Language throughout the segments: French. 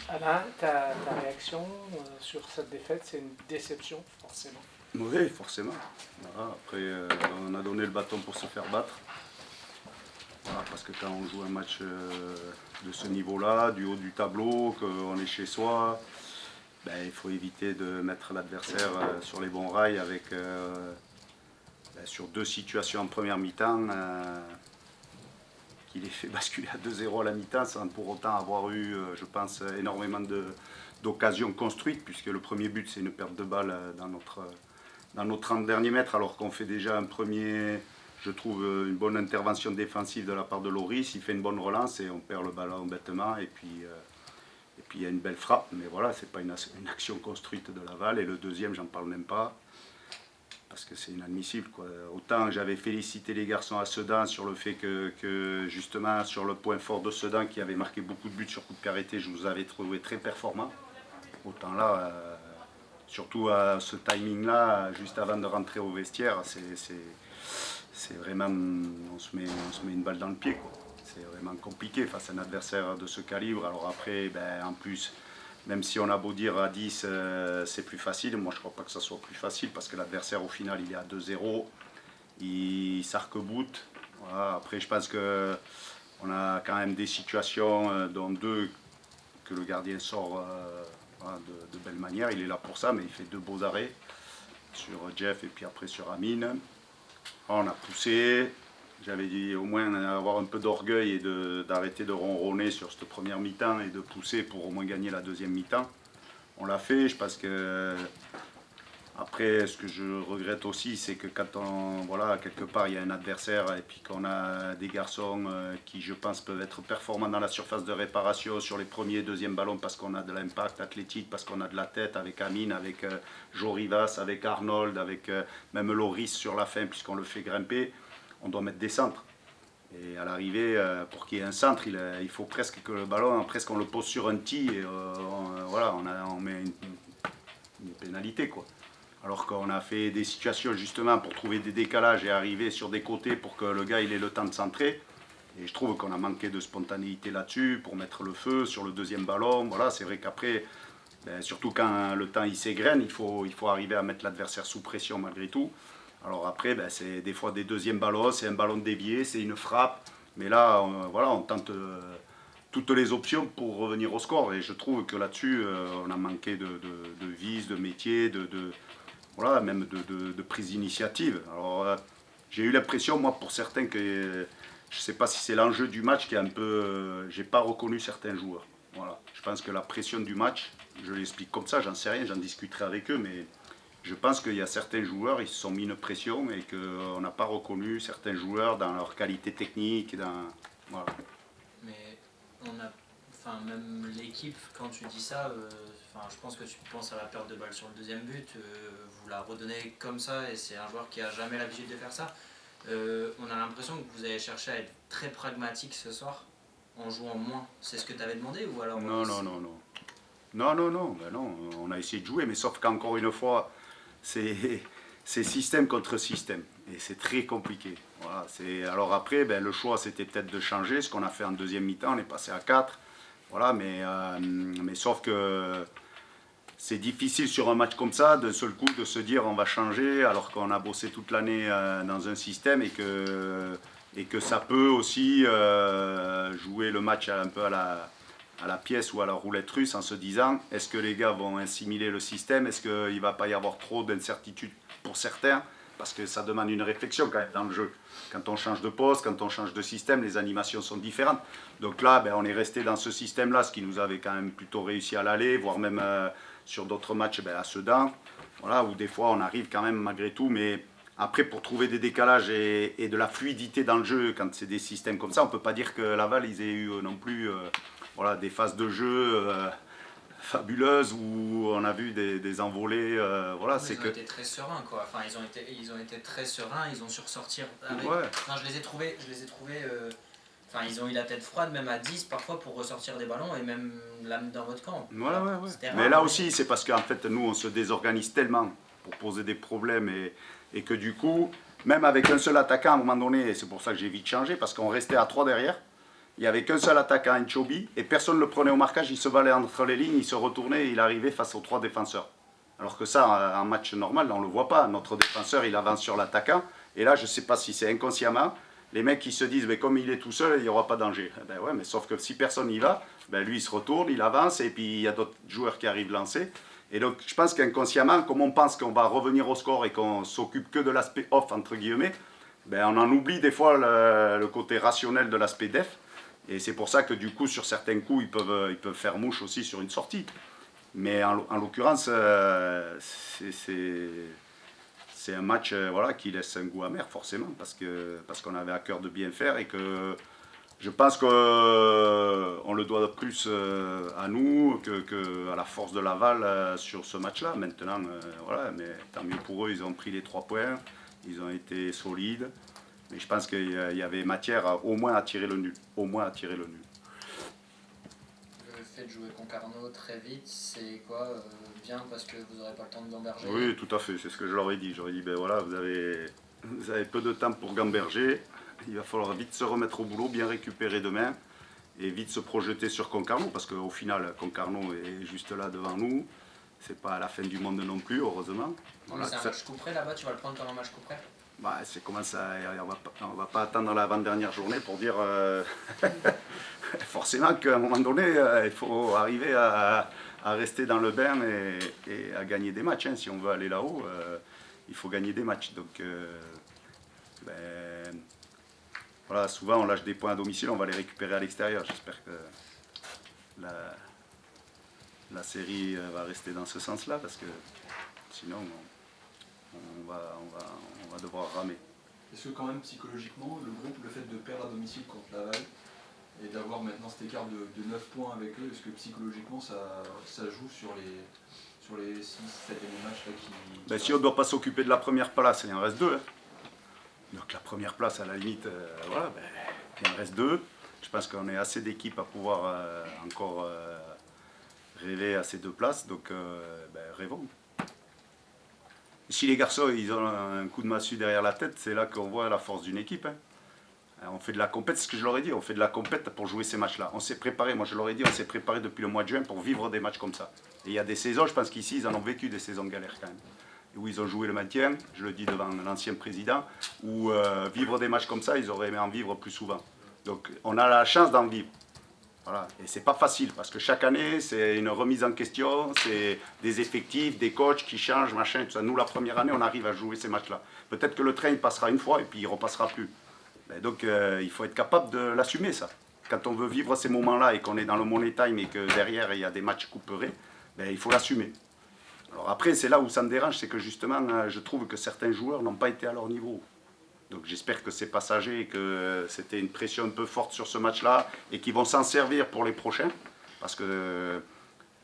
Alain, ta réaction sur cette défaite, c'est une déception, forcément. Oui, forcément. Voilà, après, on a donné le bâton pour se faire battre. Voilà, parce que quand on joue un match de ce niveau-là, du haut du tableau, qu'on est chez soi, ben, il faut éviter de mettre l'adversaire sur les bons rails avec, sur deux situations en première mi-temps, qui les fait basculer à 2-0 à la mi-temps sans pour autant avoir eu, je pense, énormément d'occasions construites, puisque le premier but, c'est une perte de balle dans nos 30 derniers mètres, alors qu'on fait déjà un premier, je trouve, une bonne intervention défensive de la part de Loris. Il fait une bonne relance et on perd le ballon bêtement. Et puis il y a une belle frappe, mais voilà, c'est pas une action construite de Laval. Et le deuxième, j'en parle même pas, parce que c'est inadmissible, quoi. Autant j'avais félicité les garçons à Sedan sur le fait que justement, sur le point fort de Sedan, qui avait marqué beaucoup de buts sur coup de pied arrêté, je vous avais trouvé très performant. Autant là, surtout à ce timing-là, juste avant de rentrer au vestiaire, c'est vraiment, on se met une balle dans le pied, quoi. C'est vraiment compliqué face à un adversaire de ce calibre. Alors après, ben, en plus, même si on a beau dire à 10, c'est plus facile, moi je ne crois pas que ça soit plus facile, parce que l'adversaire au final il est à 2-0, il s'arc-boute. Voilà. Après je pense qu'on a quand même des situations, dont deux que le gardien sort voilà, de belle manière. Il est là pour ça, mais il fait deux beaux arrêts sur Jeff et puis après sur Amine. On a poussé. J'avais dit au moins avoir un peu d'orgueil et d'arrêter de ronronner sur cette première mi-temps et de pousser pour au moins gagner la deuxième mi-temps. On l'a fait. Je pense que après, ce que je regrette aussi, c'est que quand voilà, quelque part, il y a un adversaire et puis qu'on a des garçons qui, je pense, peuvent être performants dans la surface de réparation sur les premiers et deuxièmes ballons parce qu'on a de l'impact athlétique, parce qu'on a de la tête avec Amine, avec Joe Rivas, avec Arnold, avec même Loris sur la fin, puisqu'on le fait grimper, on doit mettre des centres. Et à l'arrivée, pour qu'il y ait un centre, il faut presque que le ballon, presque on le pose sur un tee et voilà, on met une pénalité, quoi. Alors qu'on a fait des situations justement pour trouver des décalages et arriver sur des côtés pour que le gars il ait le temps de centrer. Et je trouve qu'on a manqué de spontanéité là-dessus pour mettre le feu sur le deuxième ballon. Voilà, c'est vrai qu'après, ben, surtout quand le temps il s'égrène, il faut arriver à mettre l'adversaire sous pression malgré tout. Alors après, ben, c'est des fois des deuxièmes ballons, c'est un ballon dévié, c'est une frappe. Mais là, voilà, on tente toutes les options pour revenir au score. Et je trouve que là-dessus, on a manqué de vis, de métier, voilà, même de prise d'initiative. Alors, j'ai eu l'impression, moi, pour certains, que je ne sais pas si c'est l'enjeu du match qui est un peu. J'ai pas reconnu certains joueurs. Voilà. Je pense que la pression du match, je l'explique comme ça, j'en sais rien, j'en discuterai avec eux, mais je pense qu'il y a certains joueurs, ils se sont mis une pression et qu'on n'a pas reconnu certains joueurs dans leur qualité technique. Voilà. Mais on a, enfin même l'équipe, quand tu dis ça, enfin je pense que tu penses à la perte de balle sur le deuxième but, vous la redonnez comme ça et c'est un joueur qui a jamais l'habitude de faire ça. On a l'impression que vous avez cherché à être très pragmatique ce soir en jouant moins. C'est ce que tu avais demandé ou alors Non, non, non, non. Non, non, non, ben non, on a essayé de jouer, mais sauf qu'encore une fois, c'est système contre système. Et c'est très compliqué. Voilà, alors après, ben, le choix, c'était peut-être de changer. Ce qu'on a fait en deuxième mi-temps, on est passé à 4. Voilà, mais sauf que c'est difficile sur un match comme ça, d'un seul coup, de se dire on va changer, alors qu'on a bossé toute l'année dans un système et que ça peut aussi jouer le match un peu à la pièce ou à la roulette russe en se disant est-ce que les gars vont assimiler le système, est-ce qu'il ne va pas y avoir trop d'incertitudes pour certains, parce que ça demande une réflexion quand même dans le jeu. Quand on change de poste, quand on change de système, les animations sont différentes. Donc là, ben, on est resté dans ce système-là, ce qui nous avait quand même plutôt réussi à l'aller, voire même sur d'autres matchs ben, à Sedan, voilà, où des fois on arrive quand même malgré tout, mais après pour trouver des décalages et de la fluidité dans le jeu, quand c'est des systèmes comme ça, on ne peut pas dire que Laval, ils aient eu non plus voilà, des phases de jeu fabuleuses où on a vu des envolées. Voilà, ils ont été très sereins, quoi. Enfin, ils ont été très sereins, ils ont su ressortir avec. Ouais. Enfin, je les ai trouvés. Enfin, ils ont eu la tête froide, même à 10 parfois, pour ressortir des ballons et même l'âme dans votre camp. Ouais, ouais, ouais. Mais là aussi, c'est parce qu'en fait, nous, on se désorganise tellement pour poser des problèmes et que du coup, même avec un seul attaquant, à un moment donné, et c'est pour ça que j'ai vite changé, parce qu'on restait à 3 derrière. il n'y avait qu'un seul attaquant, Nchobi, et personne ne le prenait au marquage, il se valait entre les lignes, il se retournait et il arrivait face aux 3 défenseurs. Alors que ça, en match normal, on ne le voit pas. Notre défenseur, il avance sur l'attaquant. Et là, je ne sais pas si c'est inconsciemment, les mecs qui se disent, mais comme il est tout seul, il n'y aura pas de danger. Ben ouais, mais sauf que si personne n'y va, ben lui, il se retourne, il avance, et puis il y a d'autres joueurs qui arrivent lancer. Et donc, je pense qu'inconsciemment, comme on pense qu'on va revenir au score et qu'on s'occupe que de l'aspect off, entre guillemets, ben on en oublie des fois le côté rationnel de l'aspect def. Et c'est pour ça que du coup, sur certains coups, ils peuvent faire mouche aussi sur une sortie. Mais en l'occurrence, c'est un match voilà, qui laisse un goût amer forcément, parce qu'on avait à cœur de bien faire et que je pense qu'on le doit plus à nous qu'à la force de Laval sur ce match-là. Maintenant, voilà, mais tant mieux pour eux, ils ont pris les 3 points, ils ont été solides. Mais je pense qu'il y avait matière à, au moins à tirer le nul. Au moins à tirer le nul. Le fait de jouer Concarneau très vite, c'est quoi bien parce que vous n'aurez pas le temps de gamberger? Oui, tout à fait, c'est ce que je leur ai dit. J'aurais dit, ben voilà, vous avez peu de temps pour gamberger. Il va falloir vite se remettre au boulot, bien récupérer demain et vite se projeter sur Concarneau parce qu'au final, Concarneau est juste là devant nous. C'est pas à la fin du monde non plus, heureusement. Voilà, c'est un match coup près là-bas, tu vas le prendre comme un match coup près? Bah, c'est comment ça, on va pas attendre l'avant-dernière journée pour dire forcément qu'à un moment donné, il faut arriver à rester dans le bain et à gagner des matchs. Hein. Si on veut aller là-haut, il faut gagner des matchs. Donc, ben, voilà, souvent on lâche des points à domicile, on va les récupérer à l'extérieur. J'espère que la série va rester dans ce sens-là, parce que sinon on va devoir ramer. Est-ce que quand même psychologiquement, le groupe, le fait de perdre à domicile contre Laval et d'avoir maintenant cet écart de 9 points avec eux, est-ce que psychologiquement ça joue sur les 6-7 derniers matchs là, ben, si on ne doit pas s'occuper de la première place, il en reste 2. Hein. Donc la première place, à la limite, voilà, ben, il en reste 2. Je pense qu'on est assez d'équipes à pouvoir encore rêver à ces 2 places. Donc ben, rêvons. Si les garçons ils ont un coup de massue derrière la tête, c'est là qu'on voit la force d'une équipe. Hein. On fait de la compète, c'est ce que je leur ai dit, on fait de la compète pour jouer ces matchs-là. On s'est préparé, moi je leur ai dit, on s'est préparé depuis le mois de juin pour vivre des matchs comme ça. Et il y a des saisons, je pense qu'ici ils en ont vécu des saisons galères quand même. Où ils ont joué le maintien, je le dis devant l'ancien président, où vivre des matchs comme ça, ils auraient aimé en vivre plus souvent. Donc on a la chance d'en vivre. Voilà. Et c'est pas facile parce que chaque année c'est une remise en question, c'est des effectifs, des coachs qui changent, machin, tout ça. Nous la première année on arrive à jouer ces matchs-là. Peut-être que le train il passera une fois et puis il repassera plus. Et donc il faut être capable de l'assumer ça. Quand on veut vivre ces moments-là et qu'on est dans le money time et que derrière il y a des matchs couperés, ben, il faut l'assumer. Alors après c'est là où ça me dérange, c'est que justement je trouve que certains joueurs n'ont pas été à leur niveau. Donc j'espère que c'est passager et que c'était une pression un peu forte sur ce match-là et qu'ils vont s'en servir pour les prochains. Parce que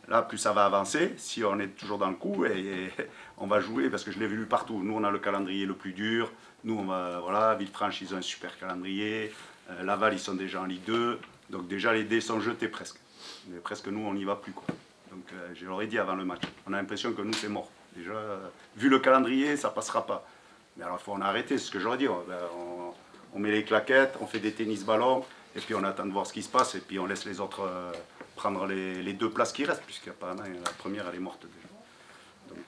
là, plus ça va avancer, si on est toujours dans le coup, et on va jouer, parce que je l'ai vu partout. Nous, on a le calendrier le plus dur. Nous, on va, voilà, Villefranche, ils ont un super calendrier. Laval, ils sont déjà en Ligue 2. Donc déjà, les dés sont jetés presque. Mais presque nous, on n'y va plus, quoi. Donc je leur ai dit avant le match. On a l'impression que nous, c'est mort. Déjà, vu le calendrier, ça passera pas. Mais alors, il faut en arrêter, c'est ce que j'aurais dit. On met les claquettes, on fait des tennis-ballons, et puis on attend de voir ce qui se passe, et puis on laisse les autres prendre les 2 places qui restent, puisqu'apparemment la première, elle est morte déjà. Donc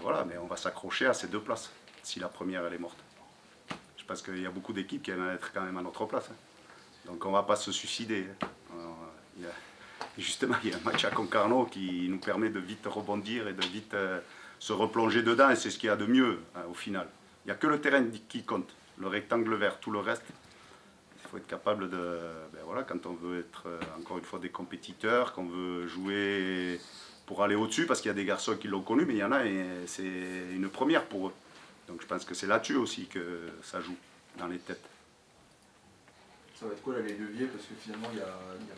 voilà, mais on va s'accrocher à ces 2 places, si la première, elle est morte. Je pense qu'il y a beaucoup d'équipes qui aimeraient être quand même à notre place. Hein. Donc on ne va pas se suicider. Hein. Justement, il y a un match à Concarneau qui nous permet de vite rebondir et de vite se replonger dedans, et c'est ce qu'il y a de mieux hein, au final. Il n'y a que le terrain qui compte, le rectangle vert, tout le reste. Il faut être capable de, ben voilà, quand on veut être encore une fois des compétiteurs, qu'on veut jouer pour aller au-dessus, parce qu'il y a des garçons qui l'ont connu, mais il y en a et c'est une première pour eux. Donc je pense que c'est là-dessus aussi que ça joue, dans les têtes. Ça va être quoi là les leviers? Parce que finalement il y a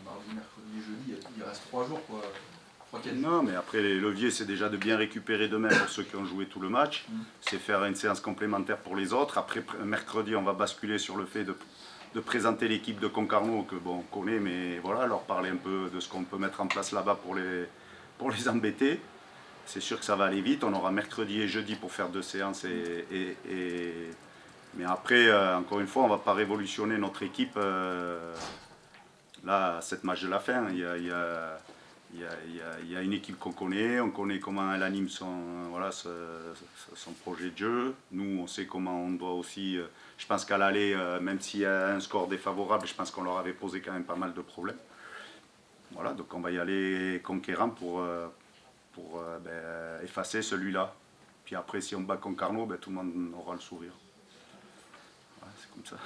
mardi, mercredi, jeudi, il reste 3 jours quoi. Non, mais après les leviers, c'est déjà de bien récupérer demain pour ceux qui ont joué tout le match. C'est faire une séance complémentaire pour les autres. Après, mercredi, on va basculer sur le fait de présenter l'équipe de Concarneau, que bon, on connaît, mais voilà, leur parler un peu de ce qu'on peut mettre en place là-bas pour les embêter. C'est sûr que ça va aller vite. On aura mercredi et jeudi pour faire 2 séances. Mais après, encore une fois, on ne va pas révolutionner notre équipe Là, cette match de la fin, il y a une équipe qu'on connaît, on connaît comment elle anime son projet de jeu. Nous, on sait comment on doit aussi. Je pense qu'à l'aller, même s'il y a un score défavorable, je pense qu'on leur avait posé quand même pas mal de problèmes. Voilà, donc on va y aller conquérant pour effacer celui-là. Puis après, si on bat Concarneau, tout le monde aura le sourire. Voilà, c'est comme ça.